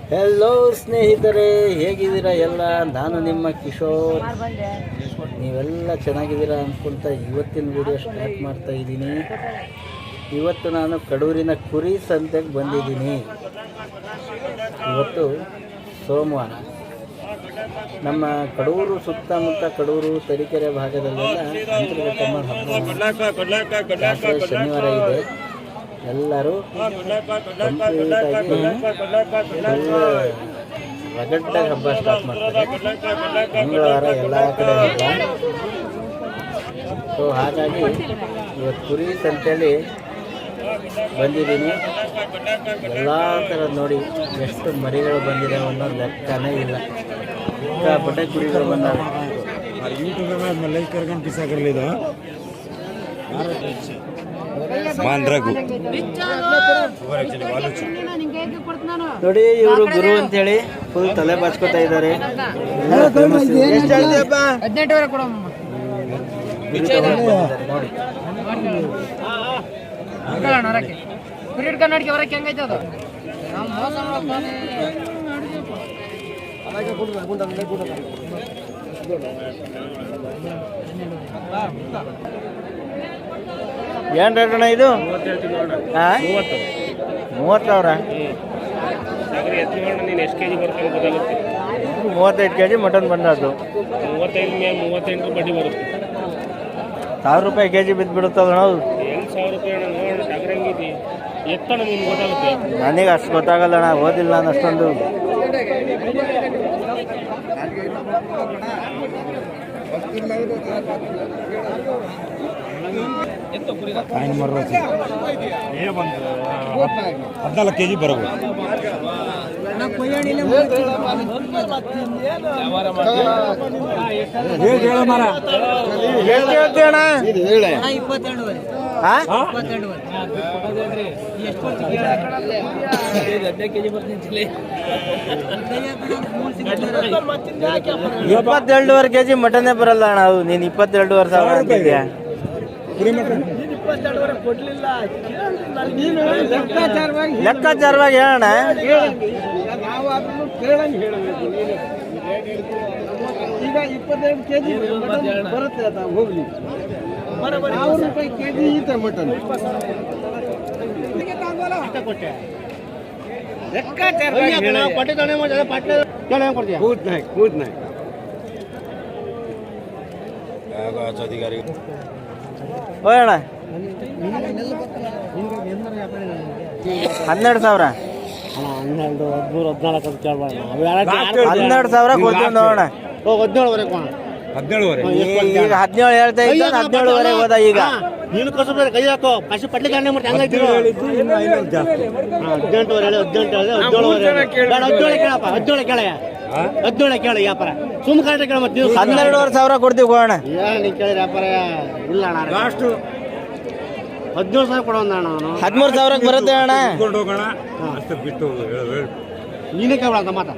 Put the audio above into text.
Hello ಸ್ನೇಹಿತರೆ, ಹೇಗಿದ್ದೀರಾ ಎಲ್ಲ? ನಾನು ನಿಮ್ಮ ಕಿಶೋರ್. ನೀವೆಲ್ಲ ಚೆನ್ನಾಗಿದ್ದೀರಾ ಅಂದ್ಕೊಳ್ತಾ ಇವತ್ತಿನ ವಿಡಿಯೋ ಸ್ಟಾರ್ಟ್ ಮಾಡ್ತಾ ಇದ್ದೀನಿ. ಇವತ್ತು ನಾನು ಕಡೂರಿನ ಕುರಿ ಸಂತೆಗೆ ಬಂದಿದ್ದೀನಿ. ಇವತ್ತು ಸೋಮವಾರ. ನಮ್ಮ ಕಡೂರು ಸುತ್ತಮುತ್ತ, ಕಡೂರು ತರೀಕೆರೆ ಭಾಗದಲ್ಲೆಲ್ಲ ಅಂತರ್ಗತಮ್ಮ ಹಬ್ಬ ಶನಿವಾರ ಇದೆ. ಎಲ್ಲರೂ ರಗಡ್ಡಾಗಿ ಹಬ್ಬ ಸ್ಟಾರ್ಟ್ ಮಾಡ್ತಾರೆ. ಮಂಗಳವಾರ ಎಲ್ಲ ಕಡೆ ಹಬ್ಬ. ಸೊ ಹಾಗಾಗಿ ಇವತ್ತು ಕುರಿ ಸಂತೆಯಲ್ಲಿ ಬಂದಿದ್ದೀನಿ. ಎಲ್ಲ ಥರ ನೋಡಿ ಎಷ್ಟು ಮರಿಗಳು ಬಂದಿದೆ ಅನ್ನೋದು ಲೆಕ್ಕನೇ ಇಲ್ಲ. ಸಿಕ್ಕಾಪಟ್ಟೆ ಕುರಿಗಳು ಬಂದಾವೆ. ನೋಡಿ, ಇವರು ಗುರು ಅಂತೇಳಿ ಫುಲ್ ತಲೆ ಬಾಚ್ಕೋತಾ ಇದ್ದಾರೆ. ಏನು ರೇಟ್ ಅಣ್ಣ ಇದು? 30,000. 35 kg ಮಟನ್ ಬಂದದ್ದು. 35 ಬಡ್ಡಿ ಬರುತ್ತೆ. 1000 ರೂಪಾಯಿ kg ಬಿದ್ದುಬಿಡುತ್ತಲ್ಲ ನಾವು. 1000 ರೂಪಾಯಿ ನೋಡೋಣ. ಎತ್ತಣ ನಿಮ್ಗೆ ಗೊತ್ತಾಗುತ್ತೆ. ನನಗೆ ಅಷ್ಟು ಗೊತ್ತಾಗಲ್ಲ ಅಣ್ಣ, ಓದಿಲ್ಲ ನಾನು ಅಷ್ಟೊಂದು. ಹದಿನಾಲ್ಕು ಕೆಜಿ ಬರಬಹುದು. $22,500 kg ಮಟನೇ ಬರಲ್ಲ ಅಣ್ಣ. ಅದು ನೀನು 22,000 ಅಂತಿದ್ಯಾ? ಲೆಕ್ಕಾಚಾರವಾಗಿ ಹೇಳೋಣ. ಈಗ 22 kg ಬರುತ್ತೆ ಅದ ಹೋಗ್ಲಿ. 1000 ರೂಪಾಯಿ kg ಈತ ಮಟನ್ ಅಧಿಕಾರಿ ಹೋಗೋಣ. 12,000. 12,000 ಕೊಡ್ತೀವಿ ನೋಡೋಣ. 17,500. ಈಗ 17 ಹೇಳ್ತಾ ಇದ್ದ, 17,500 ಹೋದ. ಈಗ ನೀನು ಕಸಬ ಕೈ ಹಾಕೋ ಕಸಿ ಪಟ್ಲಿ ಗಾಂಡೆ ಮಾಡಿ ಹಂಗಾಯ್ತು. 17 ಕೇಳ ವ್ಯಾಪಾರ ಸುಮ್ ಕಾಟ ಕೇಳ. ಮತ್ತೆ 12,500 ಕೊಡ್ತೀವಿ ಹೋಗೋಣ. ನೀ ಕೇಳಿದ್ರೆ ವ್ಯಾಪಾರ ಇಲ್ಲ ಅಣ್ಣ. ಲಾಸ್ಟ್ 17,000 ಕೊಡೋಣ ಅಣ್ಣ. 13,000 ಬರುತ್ತೆ ಅಣ್ಣ. ಹೋಗೋಣ. ಅಷ್ಟು ಬಿಟ್ಟು ನೀನೇ ಕೇಳ ಅಂತ ಮಾತ